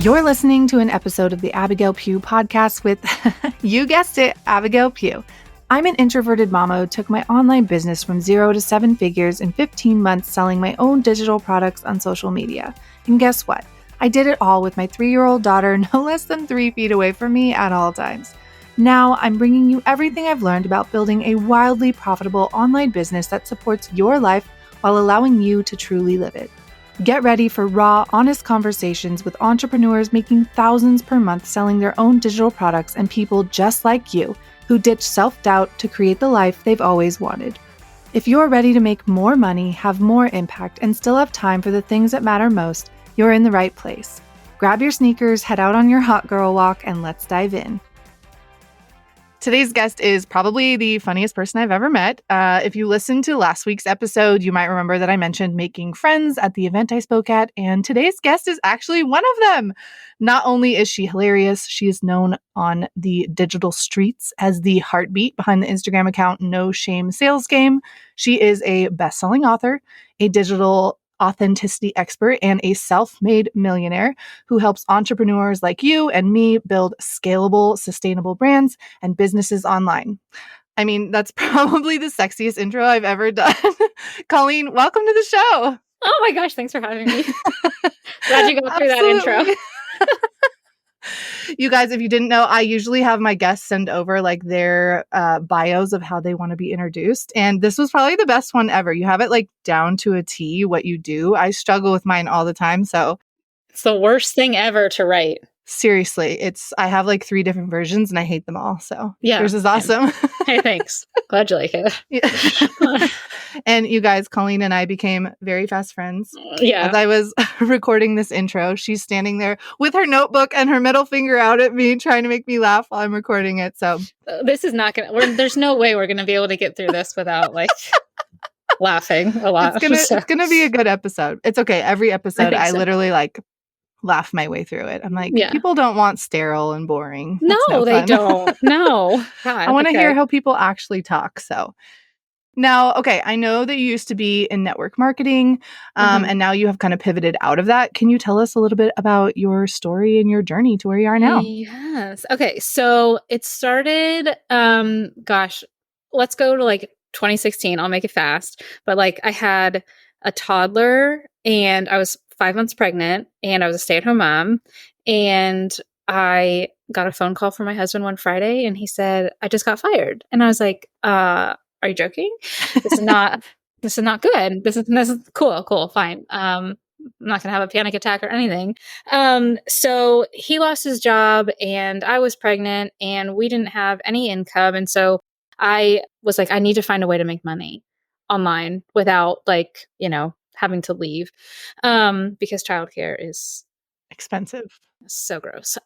You're listening to an episode of the Abigail Pugh podcast with, you guessed it, Abigail Pugh. I'm an introverted mama who took my online business from 0 to 7 figures in 15 months selling my own digital products on social media. And guess what? I did it all with my 3-year-old daughter no less than 3 feet away from me at all times. Now I'm bringing you everything I've learned about building a wildly profitable online business that supports your life while allowing you to truly live it. Get ready for raw, honest conversations with entrepreneurs making thousands per month selling their own digital products and people just like you who ditch self-doubt to create the life they've always wanted. If you're ready to make more money, have more impact, and still have time for the things that matter most, you're in the right place. Grab your sneakers, head out on your hot girl walk, and let's dive in. Today's guest is probably the funniest person I've ever met. If you listened to last week's episode, you might remember that I mentioned making friends at the event I spoke at, and today's guest is actually one of them. Not only is she hilarious, she is known on the digital streets as the heartbeat behind the Instagram account No Shame Sales Game. She is a best-selling author, a digital authenticity expert, and a self-made millionaire who helps entrepreneurs like you and me build scalable, sustainable brands and businesses online. I mean, that's probably the sexiest intro I've ever done. Colleen, welcome to the show. Oh my gosh, thanks for having me. Glad you got through that intro. You guys, if you didn't know, I usually have my guests send over like their bios of how they want to be introduced. And this was probably the best one ever. You have it like down to a T what you do. I struggle with mine all the time. So it's the worst thing ever to write. Seriously, I have like 3 different versions and I hate them all. So yeah, yours is awesome. Hey, thanks. Glad you like it. Yeah. And you guys, Colleen and I became very fast friends. Yeah. As I was recording this intro, she's standing there with her notebook and her middle finger out at me, trying to make me laugh while I'm recording it. So this is not going to, there's no way we're going to be able to get through this without like laughing a lot. It's gonna be a good episode. It's okay. Every episode, I literally like laugh my way through it. I'm like, people don't want sterile and boring. No, they don't. No. God, I want to hear how people actually talk. So now, okay, I know that you used to be in network marketing, and now you have kind of pivoted out of that. Can you tell us a little bit about your story and your journey to where you are now? Yes. Okay. So it started, let's go to like 2016. I'll make it fast. But like I had a toddler and I was 5 months pregnant and I was a stay-at-home mom, and I got a phone call from my husband one Friday and he said, I just got fired. And I was like, are you joking? This is not good. This is cool, fine. I'm not going to have a panic attack or anything. So he lost his job and I was pregnant and we didn't have any income. And so I was like, I need to find a way to make money online without like, having to leave, because childcare is expensive. So gross.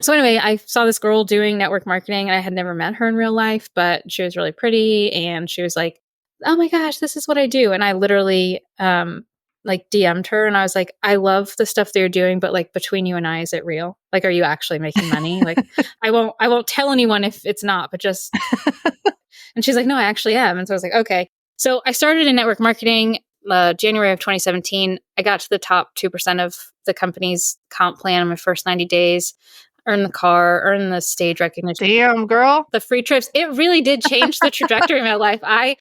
So anyway, I saw this girl doing network marketing and I had never met her in real life, but she was really pretty and she was like, oh my gosh, this is what I do. And I literally, like DM'd her and I was like, I love the stuff that you're doing, but like between you and I, is it real? Like, are you actually making money? Like, I won't tell anyone if it's not, but just, and she's like, no, I actually am. And so I was like, okay. So I started in network marketing, January of 2017. I got to the top 2% of the company's comp plan in my first 90 days, earned the car, earned the stage recognition. Damn, girl. The free trips. It really did change the trajectory of my life. I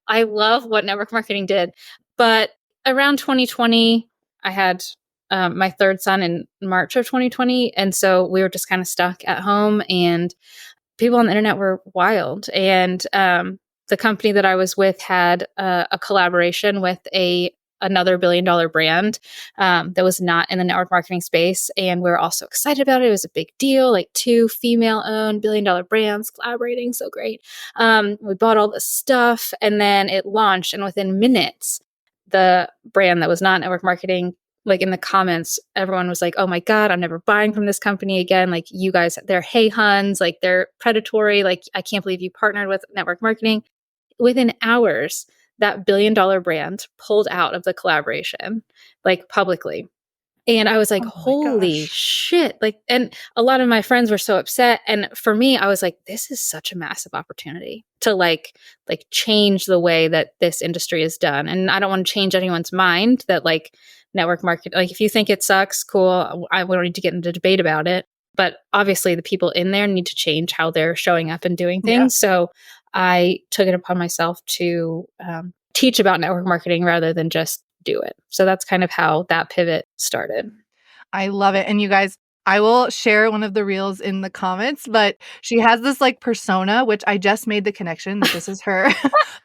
love what network marketing did. But around 2020, I had my third son in March of 2020. And so we were just kind of stuck at home and people on the internet were wild. And the company that I was with had a collaboration with another billion-dollar brand that was not in the network marketing space. And we were also excited about it. It was a big deal, like 2 female-owned billion-dollar brands collaborating. So great. We bought all this stuff and then it launched. And within minutes, the brand that was not network marketing, like in the comments, everyone was like, oh my God, I'm never buying from this company again. Like you guys, they're hey huns, like they're predatory. Like I can't believe you partnered with network marketing. Within hours, that billion-dollar brand pulled out of the collaboration, like publicly. And I was like, Oh my holy gosh. shit. Like, and a lot of my friends were so upset. And for me, I was like, this is such a massive opportunity to like change the way that this industry is done. And I don't want to change anyone's mind that like network market, like if you think it sucks, cool. I don't need to get into a debate about it. But obviously the people in there need to change how they're showing up and doing Yeah. things. So I took it upon myself to teach about network marketing rather than just do it. So that's kind of how that pivot started. I love it. And you guys, I will share one of the reels in the comments, but she has this like persona, which I just made the connection that this is her.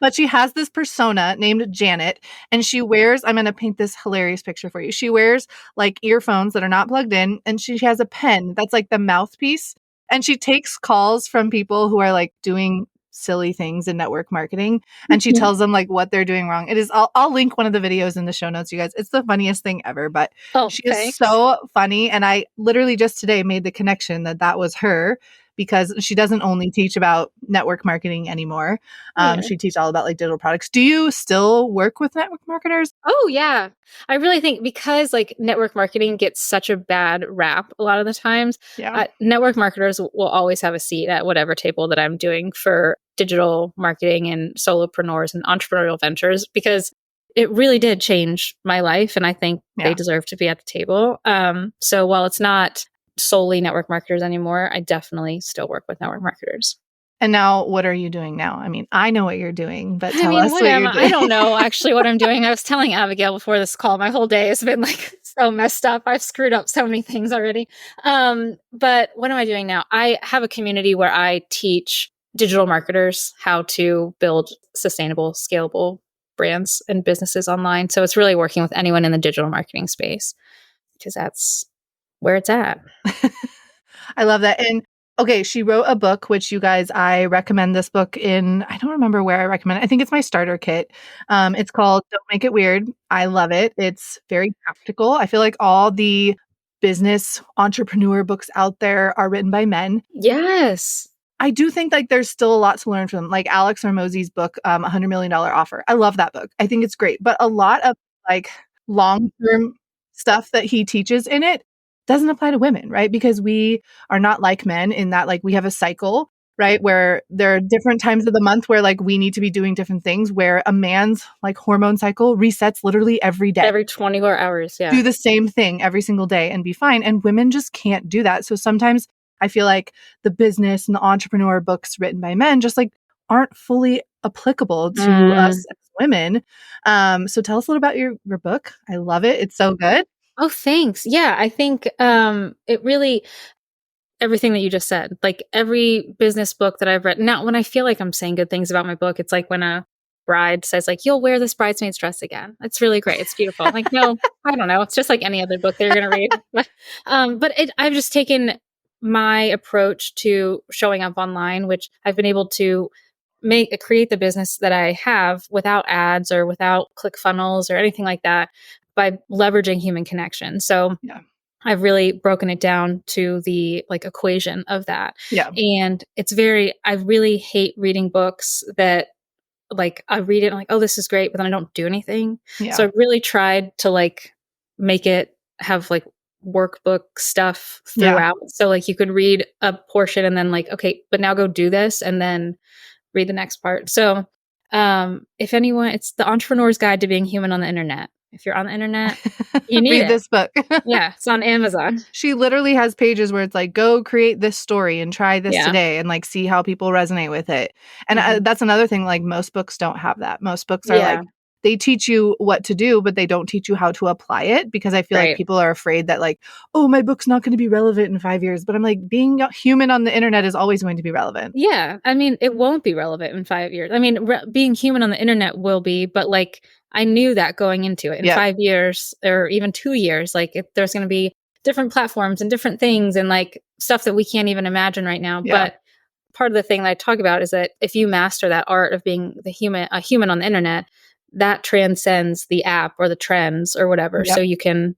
But she has this persona named Janet, and she wears, I'm going to paint this hilarious picture for you. She wears like earphones that are not plugged in, and she has a pen that's like the mouthpiece. And she takes calls from people who are like doing silly things in network marketing, and she tells them like what they're doing wrong. It is, I'll link one of the videos in the show notes, you guys. It's the funniest thing ever, but Oh, she is thanks. so funny. And I literally just today made the connection that that was her, because she doesn't only teach about network marketing anymore. Yeah. She teaches all about like digital products. Do you still work with network marketers? Oh, yeah. I really think because like network marketing gets such a bad rap a lot of the times, Yeah. network marketers will always have a seat at whatever table that I'm doing for digital marketing and solopreneurs and entrepreneurial ventures because it really did change my life. And I think they Yeah. deserve to be at the table. So while it's not solely network marketers anymore, I definitely still work with network marketers. And now what are you doing now? I mean, I know what you're doing, but I tell mean, us what you're I doing. don't know actually what I'm doing. I was telling Abigail before this call, my whole day has been like so messed up. I've screwed up so many things already. But what am I doing now? I have a community where I teach digital marketers how to build sustainable, scalable brands and businesses online. So it's really working with anyone in the digital marketing space because that's where it's at. I love that. And okay, she wrote a book, which you guys, I recommend this book in, I don't remember where I recommend it. I think it's my starter kit. It's called Don't Make It Weird. I love it. It's very practical. I feel like all the business entrepreneur books out there are written by men. Yes. I do think like there's still a lot to learn from them. Like Alex Hormozy's book, $100 million Offer. I love that book. I think it's great. But a lot of like long-term stuff that he teaches in it doesn't apply to women, right? Because we are not like men in that like we have a cycle, right? Where there are different times of the month where like we need to be doing different things, where a man's like hormone cycle resets literally every day. Every 24 hours. Yeah. Do the same thing every single day and be fine. And women just can't do that. So sometimes I feel like the business and the entrepreneur books written by men just like aren't fully applicable to us as women. So tell us a little about your book. I love it. It's so good. Oh, thanks. Yeah, I think it really everything that you just said. Like every business book that I've read. Now, when I feel like I'm saying good things about my book, it's like when a bride says like, "You'll wear this bridesmaid's dress again." It's really great. It's beautiful. Like, no, I don't know. It's just like any other book that you're going to read. I've just taken my approach to showing up online, which I've been able to create the business that I have without ads or without click funnels or anything like that by leveraging human connection. So Yeah. I've really broken it down to the like equation of that. Yeah. And I really hate reading books that like I read it and I'm like, oh, this is great, but then I don't do anything. So Yeah. I really tried to like make it have like workbook stuff Yeah. throughout. So like you could read a portion and then like, okay, but now go do this and then read the next part. So if anyone, it's the Entrepreneur's Guide to Being Human on the Internet. If you're on the internet, you need Read it. this book. Yeah, it's on Amazon. She literally has pages where it's like, go create this story and try this Yeah. today and like see how people resonate with it. And that's another thing, like most books don't have that. Most books are like, Yeah. they teach you what to do, but they don't teach you how to apply it, because I feel like Right. people are afraid that like, oh, my book's not going to be relevant in 5 years. But I'm like, being human on the internet is always going to be relevant. Yeah. I mean, it won't be relevant in 5 years. I mean, being human on the internet will be, but like I knew that going into it in Yeah. 5 years or even 2 years, like there's going to be different platforms and different things and like stuff that we can't even imagine right now. Yeah. But part of the thing that I talk about is that if you master that art of being a human on the internet, that transcends the app or the trends or whatever. Yep. So you can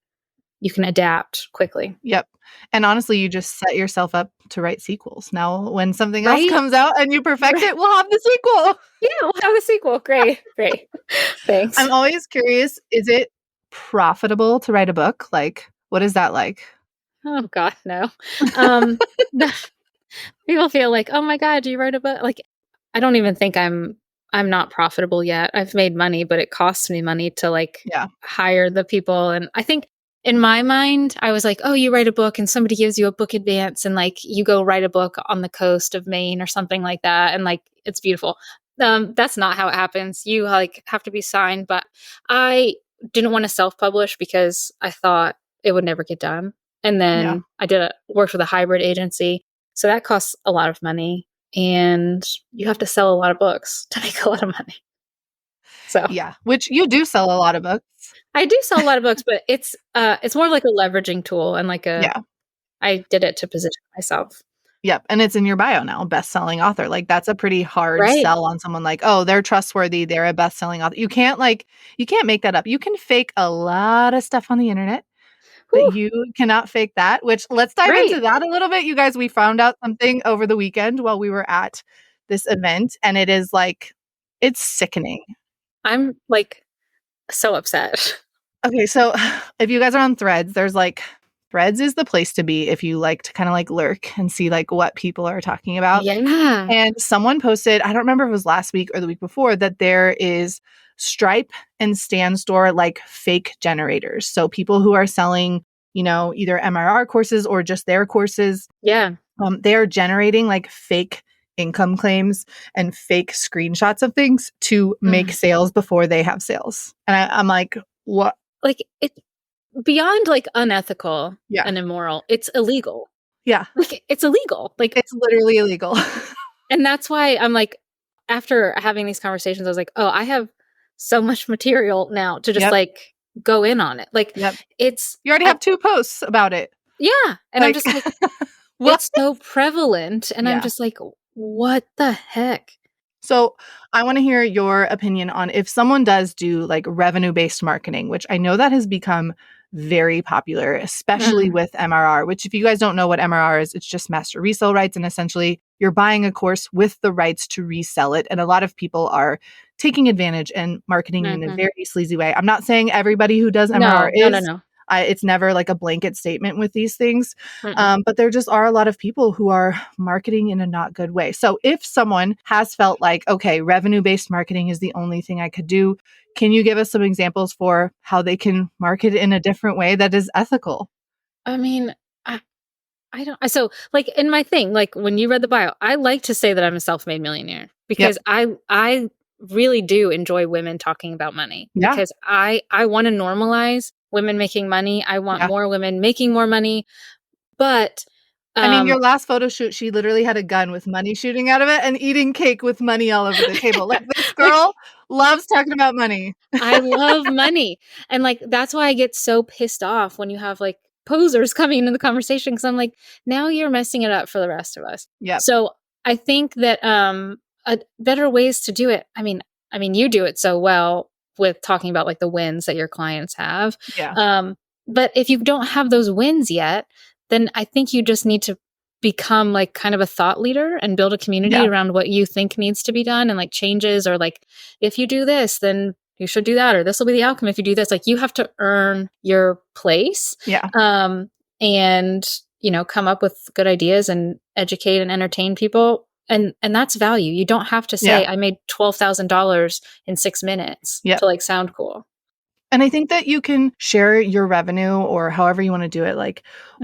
adapt quickly. Yep. And honestly, you just set yourself up to write sequels. Now, when something else Right? comes out and you perfect it, we'll have the sequel. Yeah, we'll have a sequel. Great. Great. Thanks. I'm always curious, is it profitable to write a book? Like, What is that like? Oh God, no. Um, no, people feel like, oh my God, you wrote a book. Like, I don't even think I'm not profitable yet. I've made money, but it costs me money to like Yeah. hire the people. And I think in my mind, I was like, oh, you write a book and somebody gives you a book advance and like you go write a book on the coast of Maine or something like that. And like it's beautiful. That's not how it happens. You like have to be signed, but I didn't want to self-publish because I thought it would never get done. And Yeah. then worked with a hybrid agency. So that costs a lot of money and you have to sell a lot of books to make a lot of money. So Yeah. Which you do sell a lot of books. I do sell a lot of books, but it's more like a leveraging tool and like Yeah. I did it to position myself. Yep. And it's in your bio now, best-selling author. Like that's a pretty hard Right. sell on someone like, oh, they're trustworthy. They're a best-selling author. You can't make that up. You can fake a lot of stuff on the internet, but Whew, you cannot fake that, which let's dive into right. that a little bit. You guys, we found out something over the weekend while we were at this event, and it is like, it's sickening. I'm like so upset. Okay, so if you guys are on Threads, there's like Threads is the place to be if you like to kind of like lurk and see like what people are talking about. Yeah. And someone posted, I don't remember if it was last week or the week before, that there is Stripe and Stan Store like fake generators. So people who are selling, either MRR courses or just their courses, Yeah. they are generating like fake income claims and fake screenshots of things to make sales before they have sales. And I'm like, what? Like it beyond like unethical Yeah. and immoral, it's illegal. Yeah. Like it's illegal. Like It's literally illegal. and that's why I'm like after having these conversations, I was like, oh, I have so much material now to just Yep. like go in on it. Like Yep. it's You already have 2 posts about it. yeah. And I'm just like, what? it's so prevalent. And I'm Yeah. just like, what the heck? So I want to hear your opinion on if someone does do like revenue-based marketing, which I know that has become very popular, especially with MRR, which if you guys don't know what MRR is, it's just master resale rights. And essentially you're buying a course with the rights to resell it. And a lot of people are taking advantage and marketing in a very sleazy way. I'm not saying everybody who does MRR is. No. It's never like a blanket statement with these things. But there just are a lot of people who are marketing in a not good way. So if someone has felt like, okay, revenue-based marketing is the only thing I could do, can you give us some examples for how they can market in a different way that is ethical? I mean, I don't. So, like in my thing, like when you read the bio, I like to say that I'm a self-made millionaire because I really do enjoy women talking about money Yeah. because I want to normalize women making money. I want more women making more money, but I mean, your last photo shoot, she literally had a gun with money shooting out of it and eating cake with money all over the table. Like this girl loves talking about money. I love money. And like that's why I get so pissed off when you have like posers coming into the conversation because I'm like, now you're messing it up for the rest of us. Yep. So I think that better ways to do it. I mean, you do it so well with talking about like the wins that your clients have. Yeah. But if you don't have those wins yet, then I think you just need to become like kind of a thought leader and build a community around what you think needs to be done and like changes or like if you do this, then you should do that or this will be the outcome if you do this. Like you have to earn your place. Yeah. And come up with good ideas and educate and entertain people. And that's value. You don't have to say I made $12,000 in 6 minutes to like sound cool. And I think that you can share your revenue or however you want to do it, like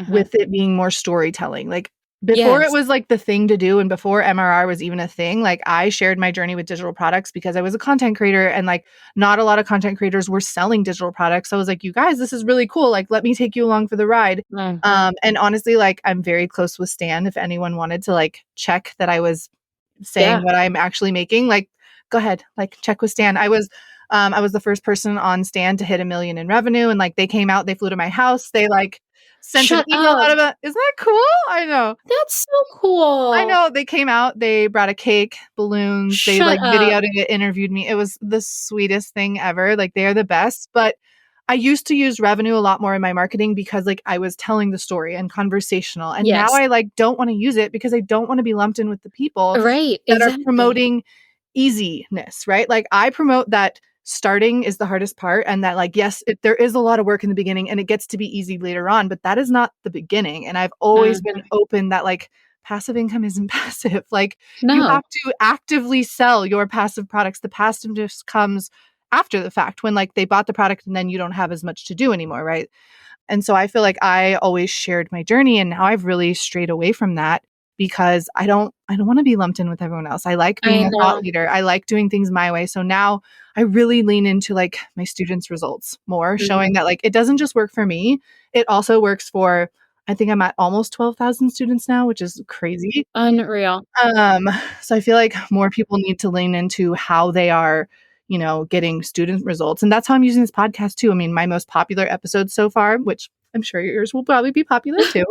with it being more storytelling. Like before it was like the thing to do and before MRR was even a thing, like I shared my journey with digital products because I was a content creator and like not a lot of content creators were selling digital products. So I was like, you guys, this is really cool. Like, let me take you along for the ride. And honestly, like I'm very close with Stan. If anyone wanted to like check that I was saying what I'm actually making, like go ahead, like check with Stan. I was the first person on Stan to hit 1 million in revenue. And like they came out, they flew to my house. They like sent an email out of it. Isn't that cool? I know. That's so cool. I know. They came out, they brought a cake, balloons, they like videoed it, interviewed me. It was the sweetest thing ever. Like they are the best. But I used to use revenue a lot more in my marketing because like I was telling the story and conversational. And now I like don't want to use it because I don't want to be lumped in with the people that are promoting easiness, right? Like I promote that starting is the hardest part, and that like, yes, there is a lot of work in the beginning and it gets to be easy later on, but that is not the beginning. And I've always been open that like passive income isn't passive. Like you No. have to actively sell your passive products. The passive just comes after the fact when like they bought the product and then you don't have as much to do anymore, right? And so I feel like I always shared my journey, and now I've really strayed away from that because I don't want to be lumped in with everyone else. I like I being a thought know. leader. I like doing things my way. So now I really lean into like my students' results more, showing that like it doesn't just work for me. It also works for, I think I'm at almost 12,000 students now, which is crazy. Unreal. Um, so I feel like more people need to lean into how they are, getting student results. And that's how I'm using this podcast too. I mean, my most popular episodes so far, which I'm sure yours will probably be popular too.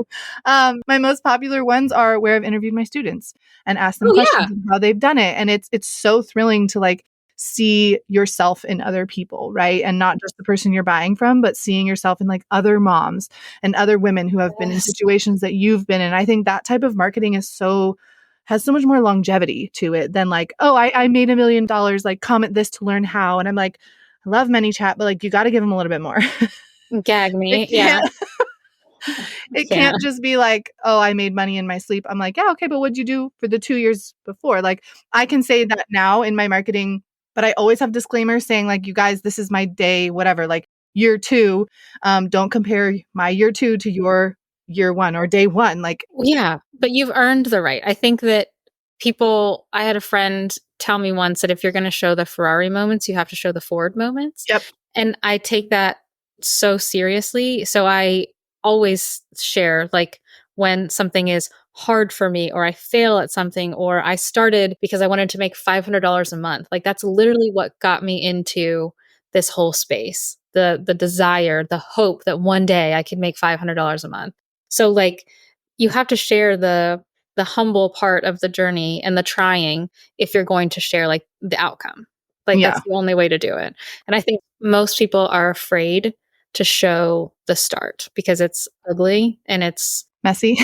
My most popular ones are where I've interviewed my students and asked them Oh yeah. questions of how they've done it. And it's so thrilling to like see yourself in other people, right? And not just the person you're buying from, but seeing yourself in like other moms and other women who have been in Yes. situations that you've been in. I think that type of marketing has so much more longevity to it than like, oh, I made $1 million, like comment this to learn how. And I'm like, I love ManyChat, but like you got to give them a little bit more. Gag It me. Yeah. can't I it can't. can't just be like, oh, I made money in my sleep. I'm like, yeah, okay, but what'd you do for the 2 years before? Like I can say that now in my marketing, but I always have disclaimers saying like, you guys, this is my day, whatever, like year two. Don't compare my year two to your year one or day one. Like, Yeah, but you've earned the right. I think that I had a friend tell me once that if you're going to show the Ferrari moments, you have to show the Ford moments. yep, And I take that so seriously. So I always share like when something is hard for me or I fail at something or I started because I wanted to make $500 a month. Like that's literally what got me into this whole space. The desire, the hope that one day I could make $500 a month. So like you have to share the humble part of the journey and the trying if you're going to share like the outcome. Like yeah, that's the only way to do it. And I think most people are afraid to show the start because it's ugly and it's messy.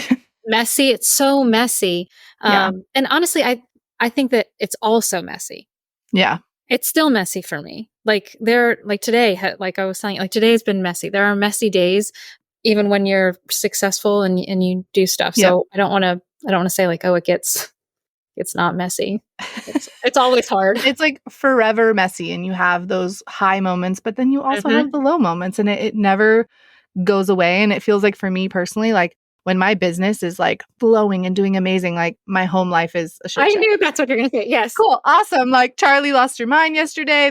messy. It's so messy. Yeah, And honestly, I think that it's also messy. yeah, It's still messy for me. Like today, like I was saying, like today's been messy. There are messy days, even when you're successful and you do stuff. yep. So I don't want to say like, oh, it's not messy. It's always hard. It's like forever messy, and you have those high moments, but then you also Hmm. have the low moments, and it never goes away. And it feels like for me personally, like when my business is like blowing and doing amazing, like my home life is a shit I show. knew that's what you're gonna say. Yes. Cool, awesome. Like Charlie lost her mind yesterday.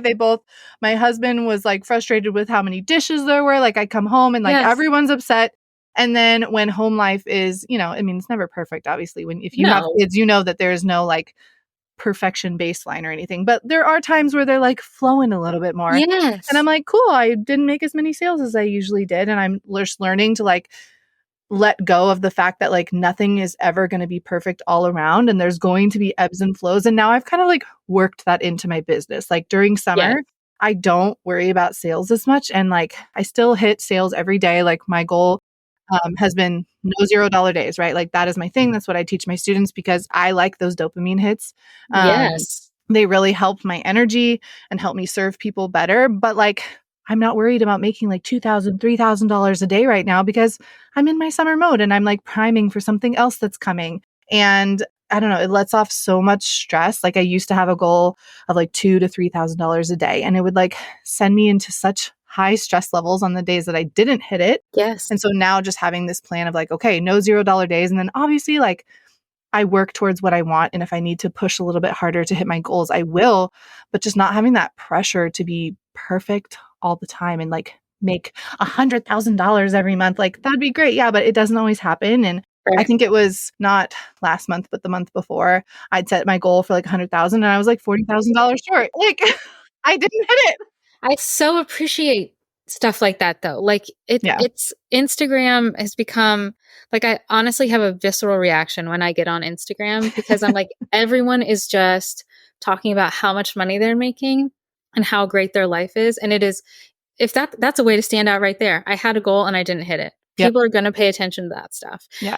My husband was like frustrated with how many dishes there were. Like I come home and like Yes. everyone's upset. And then when home life is, I mean, it's never perfect, obviously. If you have No. kids, you know that there's no like perfection baseline or anything, but there are times where they're like flowing a little bit more. And I'm Yes. like, cool, I didn't make as many sales as I usually did. And I'm just learning to like let go of the fact that like nothing is ever going to be perfect all around and there's going to be ebbs and flows. And now I've kind of like worked that into my business. Like during Yes. summer, I don't worry about sales as much. And like I still hit sales every day. Like my goal has been no $0 days, right? Like that is my thing. That's what I teach my students because I like those dopamine hits. Yes. They really help my energy and help me serve people better. But like, I'm not worried about making like $2,000, $3,000 a day right now because I'm in my summer mode and I'm like priming for something else that's coming. And I don't know, it lets off so much stress. Like I used to have a goal of like $2,000 to $3,000 a day, and it would like send me into such high stress levels on the days that I didn't hit it. Yes. And so now just having this plan of like, okay, no $0 days. And then obviously like I work towards what I want. And if I need to push a little bit harder to hit my goals, I will, but just not having that pressure to be perfect all the time and like make $100,000 every month. Like that'd be great. Yeah. But it doesn't always happen. And I Right. think it was not last month, but the month before I'd set my goal for like 100,000 and I was like $40,000 short. Like I didn't hit it. I so appreciate stuff like that though. Like Yeah. it's Instagram has become like I honestly have a visceral reaction when I get on Instagram because I'm like everyone is just talking about how much money they're making and how great their life is and it is if that's a way to stand out right there. I had a goal and I didn't hit it. Yep. People are going to pay attention to that stuff. Yeah.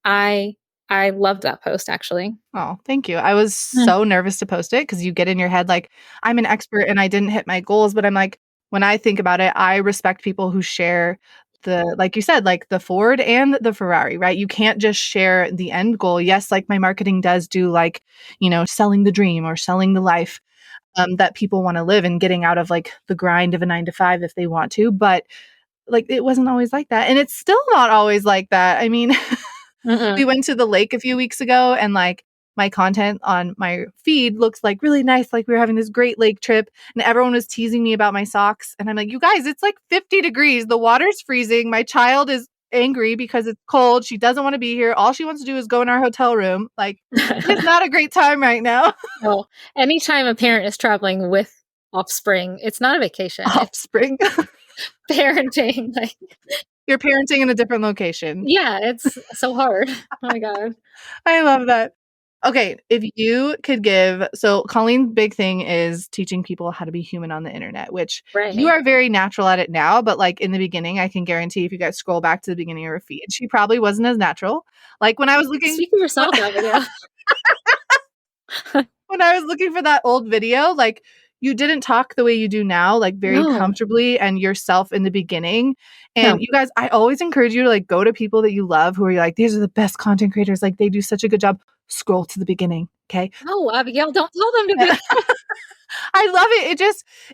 I I loved that post actually. Oh, thank you. I was so nervous to post it because you get in your head like, I'm an expert and I didn't hit my goals. But I'm like, when I think about it, I respect people who share like you said, like the Ford and the Ferrari, right? You can't just share the end goal. Yes, like my marketing does do like, selling the dream or selling the life that people want to live and getting out of like the grind of a 9 to 5 if they want to. But like, it wasn't always like that. And it's still not always like that. I mean, we went to the lake a few weeks ago and like my content on my feed looks like really nice. Like we were having this great lake trip and everyone was teasing me about my socks. And I'm like, you guys, it's like 50 degrees. The water's freezing. My child is angry because it's cold. She doesn't want to be here. All she wants to do is go in our hotel room. Like it's not a great time right now. Well, anytime a parent is traveling with offspring, it's not a vacation. Offspring. It's parenting. Like, you're parenting in a different location. Yeah, it's so hard. Oh my God. I love that. Okay, if you could so Colleen's big thing is teaching people how to be human on the internet, which you are very natural at it now, but like in the beginning, I can guarantee if you guys scroll back to the beginning of her feed, she probably wasn't as natural. Like when I was looking— Speak for yourself, Abigail. When I was looking for that old video, like you didn't talk the way you do now, like very comfortably and yourself in the beginning. And you guys, I always encourage you to like go to people that you love who are like, these are the best content creators. Like they do such a good job. Scroll to the beginning. Okay. No, Abigail, don't tell them to do that. I love it.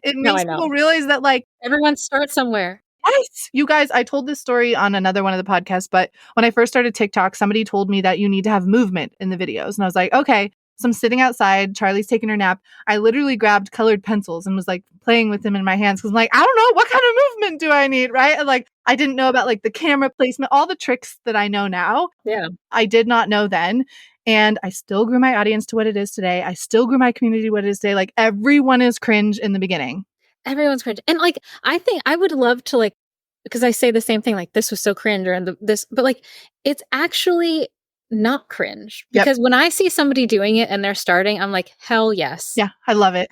It makes people realize that like everyone starts somewhere. Yes. You guys, I told this story on another one of the podcasts, but when I first started TikTok, somebody told me that you need to have movement in the videos. And I was like, okay. So I'm sitting outside. Charlie's taking her nap. I literally grabbed colored pencils and was like playing with them in my hands because I'm like, I don't know, what kind of movement do I need, right? And like, I didn't know about like the camera placement, all the tricks that I know now. Yeah. I did not know then. And I still grew my audience to what it is today. I still grew my community to what it is today. Like everyone is cringe in the beginning. Everyone's cringe. And like, I think I would love to like, because I say the same thing, like this was so cringe or but like, it's actually not cringe because when I see somebody doing it and they're starting, I'm like, hell yes. Yeah. I love it.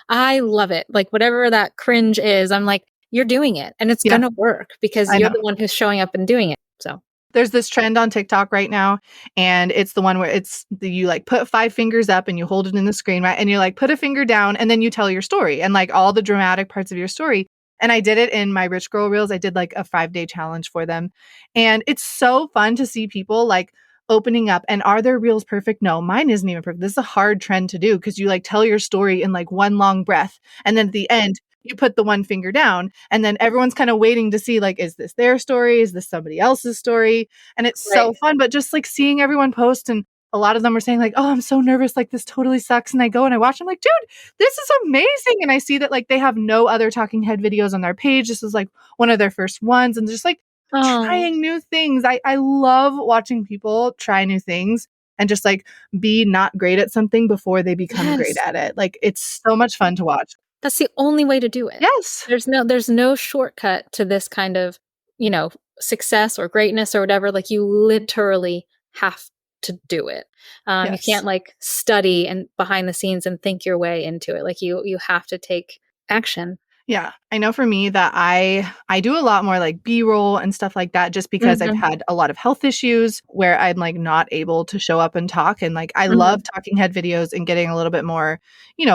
I love it. Like whatever that cringe is, I'm like, you're doing it and it's going to work because you're the one who's showing up and doing it. So there's this trend on TikTok right now, and it's the one where you like put 5 fingers up and you hold it in the screen, right? And you like put a finger down and then you tell your story and like all the dramatic parts of your story. And I did it in my Rich Girl Reels. I did like a 5-day challenge for them. And it's so fun to see people like opening up. And are their reels perfect? No, mine isn't even perfect. This is a hard trend to do because you like tell your story in like one long breath. And then at the end, you put the one finger down and then everyone's kind of waiting to see like, is this their story? Is this somebody else's story? And it's so fun, but just like seeing everyone post, and a lot of them were saying like, oh, I'm so nervous. Like this totally sucks. And I go and I watch, I'm like, dude, this is amazing. And I see that like they have no other talking head videos on their page. This is like one of their first ones. And just like trying new things. I love watching people try new things and just like be not great at something before they become great at it. Like it's so much fun to watch. That's the only way to do it. Yes. There's no shortcut to this kind of, success or greatness or whatever. Like you literally have to do it. You can't like study and behind the scenes and think your way into it. Like you have to take action. Yeah. I know for me that I do a lot more like B-roll and stuff like that just because I've had a lot of health issues where I'm like not able to show up and talk. And like I love talking head videos and getting a little bit more,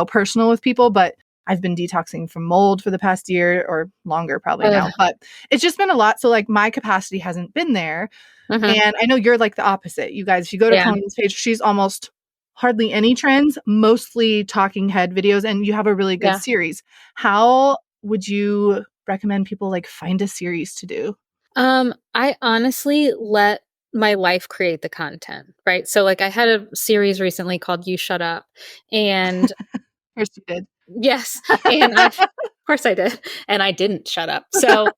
personal with people, but I've been detoxing from mold for the past year or longer probably now, but it's just been a lot. So like my capacity hasn't been there. And I know you're like the opposite. You guys, if you go to Colleen's page, she's almost hardly any trends, mostly talking head videos, and you have a really good series. How would you recommend people like find a series to do? I honestly let my life create the content, right? So like I had a series recently called You Shut Up, and of course you did. Yes. And of course I did. And I didn't shut up. So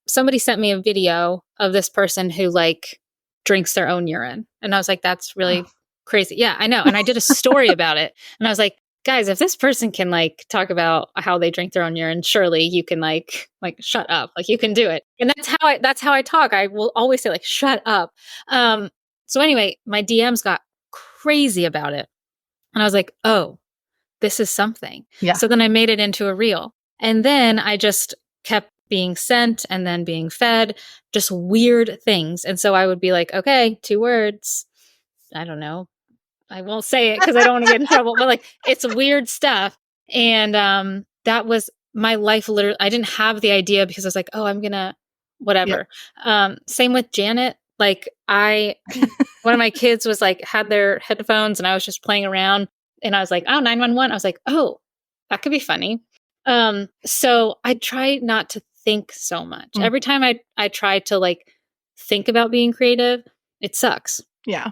somebody sent me a video of this person who like drinks their own urine. And I was like, that's really crazy. Yeah, I know. And I did a story about it. And I was like, guys, if this person can like talk about how they drink their own urine, surely you can like shut up. Like you can do it. And that's how I talk. I will always say like, shut up. So anyway, my DMs got crazy about it. And I was like, oh, this is something. Yeah. So then I made it into a reel. And then I just kept being sent and then being fed just weird things. And so I would be like, okay, 2 words. I don't know. I won't say it because I don't want to get in trouble, but like it's weird stuff. And that was my life. Literally, I didn't have the idea because I was like, oh, I'm gonna Yeah. whatever. Same with Janet. Like one of my kids was like had their headphones and I was just playing around and I was like, oh, 911. I was like, oh, that could be funny. So I try not to think so much. Mm. Every time I try to like think about being creative, it sucks. Yeah.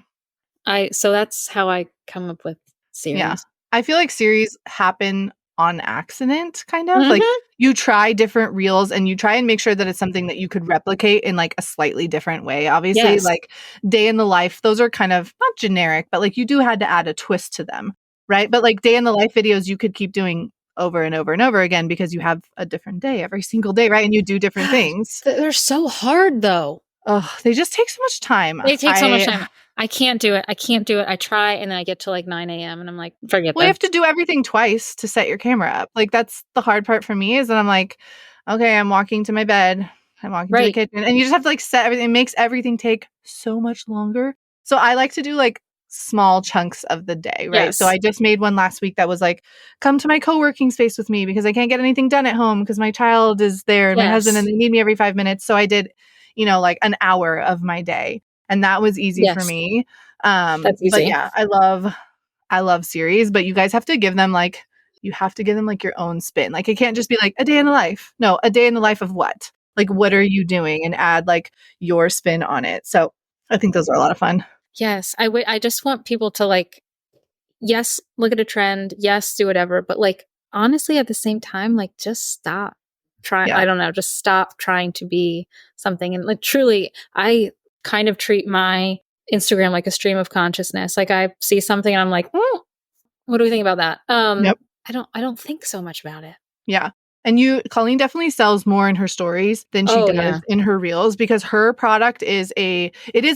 So that's how I come up with Yeah. series. I feel like series happen on accident, kind of. Like, Mhm. you try different reels and you try and make sure that it's something that you could replicate in, like, a slightly different way, obviously. Yes. Like, day in the life, those are kind of not generic, but, like, you do had to add a twist to them, right? But, like, day in the life videos, you could keep doing over and over and over again because you have a different day every single day, right? And you do different God, things. they're so hard though. Oh, they just take so much time. They take so much time. I can't do it. I can't do it. I try and then I get to like 9 a.m. and I'm like, forget Well, you this. have to do everything twice to set your camera up. Like, that's the hard part for me is that I'm like, okay, I'm walking to my bed. I'm walking to the Right. kitchen. And you just have to like set everything. It makes everything take so much longer. So I like to do like small chunks of the day, right? So Yes. I just made one last week that was like, come to my co-working space with me because I can't get anything done at home because my child is there and my husband and Yes. they need me every 5 minutes. So I did, like an hour of my day. And that was easy for Yes. me. That's But easy. yeah, I love series, but you guys have to give them like your own spin. Like, it can't just be like a day in the life. No, a day in the life of what? Like, what are you doing? And add like your spin on it. So I think those are a lot of fun. Yes. I just want people to like, yes, look at a trend. Yes, do whatever. But like, honestly, at the same time, like, just stop trying. Yeah. I don't know. Just stop trying to be something. And like, truly, I kind of treat my Instagram like a stream of consciousness. Like, I see something and I'm like, what do we think about that? Yep. I don't think so much about it. Yeah. And Colleen definitely sells more in her stories than she Oh does yeah. in her reels because her product it is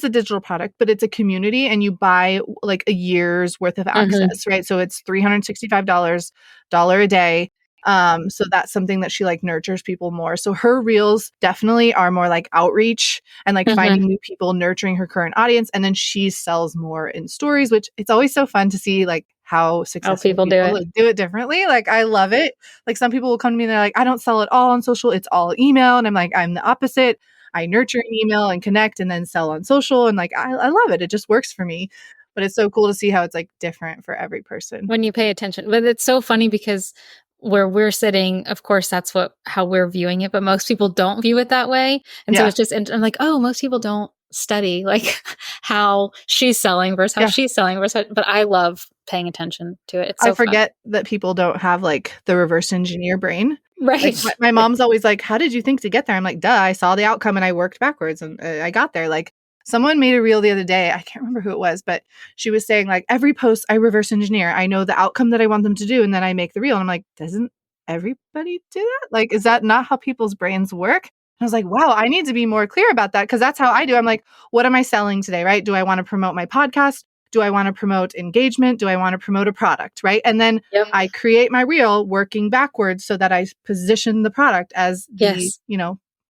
a digital product, but it's a community and you buy like a year's worth of Mhm. access, right? So it's $365, dollar a day. So that's something that she like nurtures people more. So her reels definitely are more like outreach and like Mhm. finding new people, nurturing her current audience. And then she sells more in stories, which it's always so fun to see like how How successful people do people it. like, do it differently. Like, I love it. Like, some people will come to me and they're like, I don't sell it all on social. It's all email. And I'm like, I'm the opposite. I nurture an email and connect and then sell on social. And like, I love it. It just works for me. But it's so cool to see how it's like different for every person. When you pay attention. But it's so funny because where we're sitting, of course, that's how we're viewing it, but most people don't view it that way. And so Yeah. it's just, I'm like, oh, most people don't study like how she's selling versus how Yeah. she's selling versus, but I love paying attention to it. It's I so fun. forget that people don't have like the reverse engineer brain. Like, Right. my mom's always like, how did you think to get there? I'm like, duh, I saw the outcome and I worked backwards and I got there. Like, someone made a reel the other day. I can't remember who it was, but she was saying like, every post I reverse engineer. I know the outcome that I want them to do. And then I make the reel. And I'm like, doesn't everybody do that? Like, is that not how people's brains work? And I was like, wow, I need to be more clear about that because that's how I do. I'm like, what am I selling today? Right? Do I want to promote my podcast? Do I want to promote engagement? Do I want to promote a product? Right. And then Yep. I create my reel working backwards so that I position the product as Yes.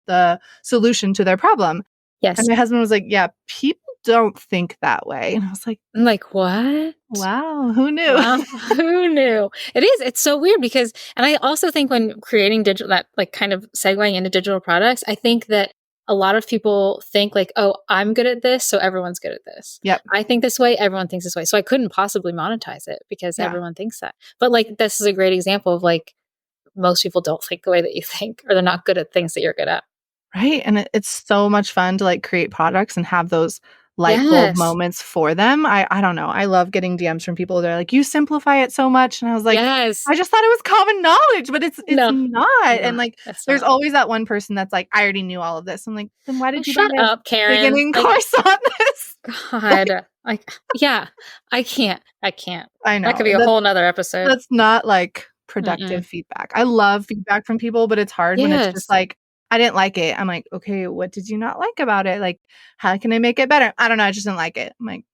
the solution to their problem. And Yes. my husband was like, yeah, people don't think that way. And I was like, I'm like, what? wow, who knew? Wow, who knew? It is. It's so weird because, and I also think when creating digital, that like kind of segueing into digital products, I think that a lot of people think like, oh, I'm good at this, so everyone's good at this. Yep. I think this way, everyone thinks this way. So I couldn't possibly monetize it because Yeah. everyone thinks that. But like, this is a great example of like, most people don't think the way that you think, or they're not good at things that you're good at. Right. And it's so much fun to like create products and have those light bulb Yes. moments for them. I don't know. I love getting DMs from people. They're like, you simplify it so much. And I was like, Yes. I just thought it was common knowledge, but it's No, not. And not. like, That's there's not. always that one person that's like, I already knew all of this. I'm like, then why did you buy Shut a up, Karen. beginning Like, course on this? God, like, yeah, I can't. I know. That could be a whole nother episode. That's not like productive Mm-mm. feedback. I love feedback from people, but it's hard when it's just Yes. like, I didn't like it. I'm like, okay, what did you not like about it? Like, how can I make it better? I don't know. I just didn't like it. I'm like,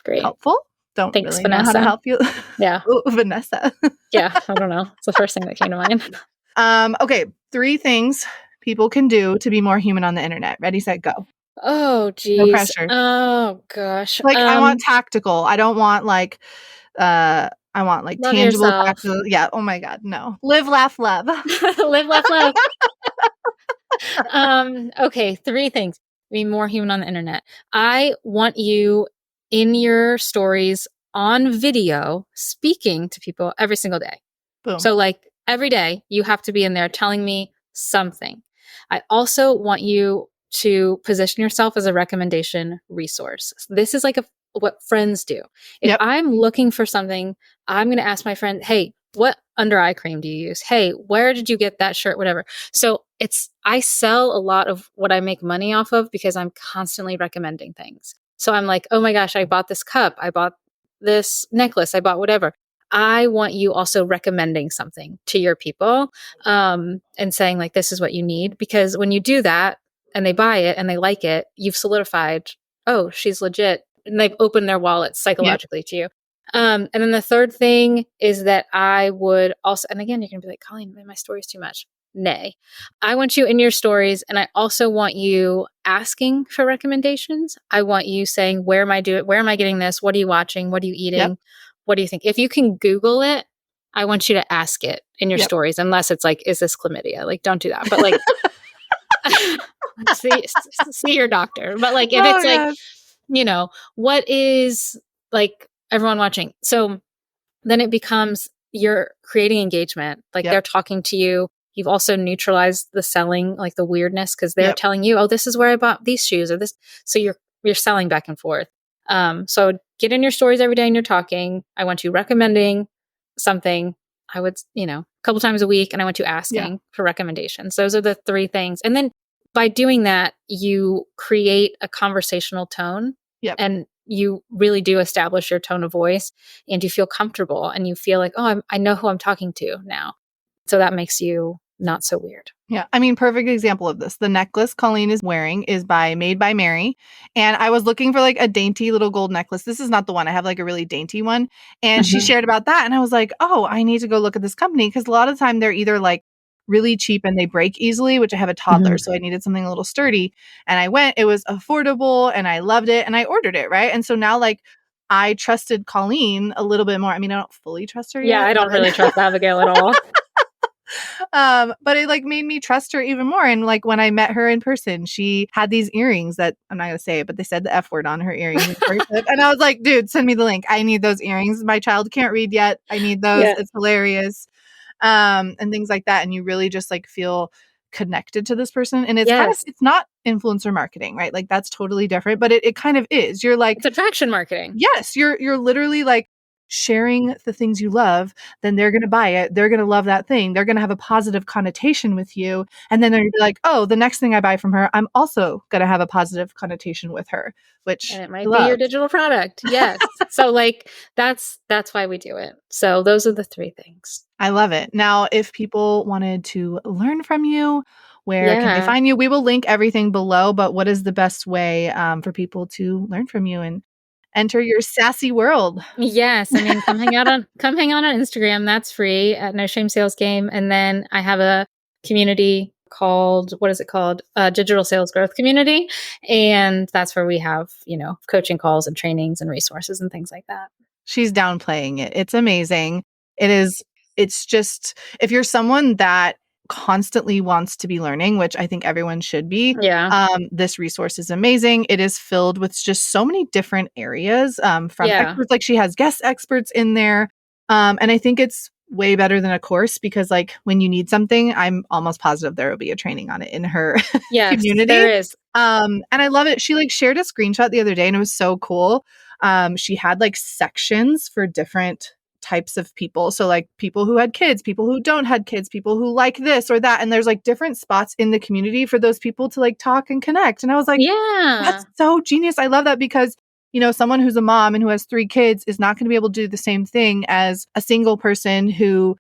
Great. helpful? Don't Thanks, really know how to Vanessa. help you. Yeah. Ooh, Vanessa. Yeah. I don't know. It's the first thing that came to mind. Okay. 3 things people can do to be more human on the internet. Ready, set, go. Oh, No geez. pressure. Oh, gosh. Like, I want tactical. I don't want like, I want like Love tangible yourself. tactical. Yeah. Oh my God. No. Live, laugh, love. Live, laugh, love. Okay, three things. Be more human on the internet. I want you in your stories on video speaking to people every single day. Boom. So, like, every day you have to be in there telling me something. I also want you to position yourself as a recommendation resource. This is like what friends do. If Yep. I'm looking for something, I'm going to ask my friend, hey, what under eye cream do you use? Hey, where did you get that shirt? Whatever. So I sell a lot of what I make money off of because I'm constantly recommending things. So I'm like, oh my gosh, I bought this cup. I bought this necklace. I bought whatever. I want you also recommending something to your people and saying, like, this is what you need. Because when you do that and they buy it and they like it, you've solidified, oh, she's legit. And they've opened their wallets Yep. psychologically to you. And then the third thing is that I would also, and again, you're going to be like, Colleen, my story is too much. Nay. I want you in your stories, and I also want you asking for recommendations. I want you saying, where am I getting this? What are you watching? What are you eating? Yep. What do you think? If you can Google it, I want you to ask it in your Yep. stories, unless it's like, is this chlamydia? Like, don't do that. But like, see your doctor. But like, if Oh it's like, gosh. what is like everyone watching? So then it becomes you're creating engagement. Like, Yep. they're talking to you. You've also neutralized the selling, like the weirdness, because they're Yep. telling you, oh, this is where I bought these shoes or this. So you're selling back and forth. So get in your stories every day and you're talking. I want you recommending something. I would, a couple times a week, and I want you asking for recommendations. Those are the three things. And then by doing that, you create a conversational tone. Yep. And you really do establish your tone of voice, and you feel comfortable and you feel like, oh, I know who I'm talking to now. So that makes you not so weird. Yeah. I mean, perfect example of this. The necklace Colleen is wearing is Made by Mary. And I was looking for like a dainty little gold necklace. This is not the one. I have like a really dainty one. And she shared about that. And I was like, oh, I need to go look at this company. Because a lot of the time they're either like really cheap and they break easily, which I have a toddler. So I needed something a little sturdy. And I went, it was affordable and I loved it. And I ordered it. Right. And so now like I trusted Colleen a little bit more. I mean, I don't fully trust her yet. Yeah, I don't really trust Abigail at all. But it like made me trust her even more. And like when I met her in person, she had these earrings that I'm not gonna say it, but they said the F word on her earrings in person. And I was like, dude, send me the link. I need those earrings. My child can't read yet. I need those. Yeah. It's hilarious. And things like that. And you really just like feel connected to this person. And it's kind of, it's not influencer marketing, right? Like that's totally different, but it kind of is. You're like, it's attraction marketing. Yes, you're literally like sharing the things you love, then they're going to buy it. They're going to love that thing. They're going to have a positive connotation with you. And then they're gonna be like, oh, the next thing I buy from her, I'm also going to have a positive connotation with her, which and it might be your digital product. Yes. So like that's why we do it. So those are the three things. I love it. Now, if people wanted to learn from you, where can they find you? We will link everything below, but what is the best way for people to learn from you and enter your sassy world? Yes. I mean, come hang out on Instagram. That's free at No Shame Sales Game. And then I have a community called, what is it called? Digital Sales Growth Community. And that's where we have, coaching calls and trainings and resources and things like that. She's downplaying it. It's amazing. It's just, if you're someone that constantly wants to be learning, which I think everyone should be, this resource is amazing. It is filled with just so many different areas from experts. Like she has guest experts in there. And I think it's way better than a course because like when you need something, I'm almost positive there will be a training on it in her community. There is. And I love it. She like shared a screenshot the other day and it was so cool. She had like sections for different types of people. So like people who had kids, people who don't had kids, people who like this or that. And there's like different spots in the community for those people to like talk and connect. And I was like, that's so genius. I love that because, someone who's a mom and who has 3 kids is not going to be able to do the same thing as a single person who,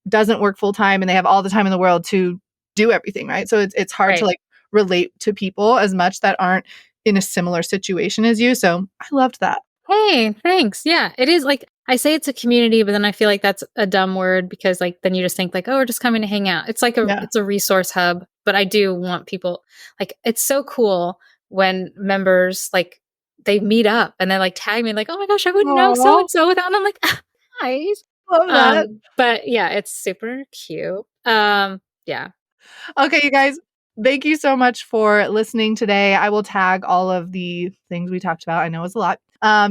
doesn't work full time and they have all the time in the world to do everything. Right. So it's hard to like relate to people as much that aren't in a similar situation as you. So I loved that. Hey, thanks. Yeah, it is like, I say it's a community, but then I feel like that's a dumb word because like, then you just think like, oh, we're just coming to hang out. It's like it's a resource hub, but I do want people, like, it's so cool when members, like, they meet up and then like tag me like, oh my gosh, I wouldn't know so Aw, and so without. And I'm like, hi. love that. But yeah, it's super cute. Yeah. Okay, you guys, thank you so much for listening today. I will tag all of the things we talked about. I know it's a lot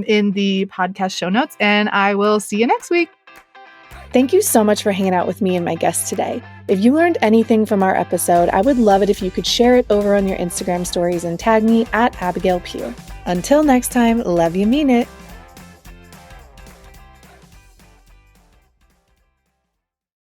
in the podcast show notes, and I will see you next week. Thank you so much for hanging out with me and my guests today. If you learned anything from our episode, I would love it if you could share it over on your Instagram stories and tag me at Abigail Pugh. Until next time, love you, mean it.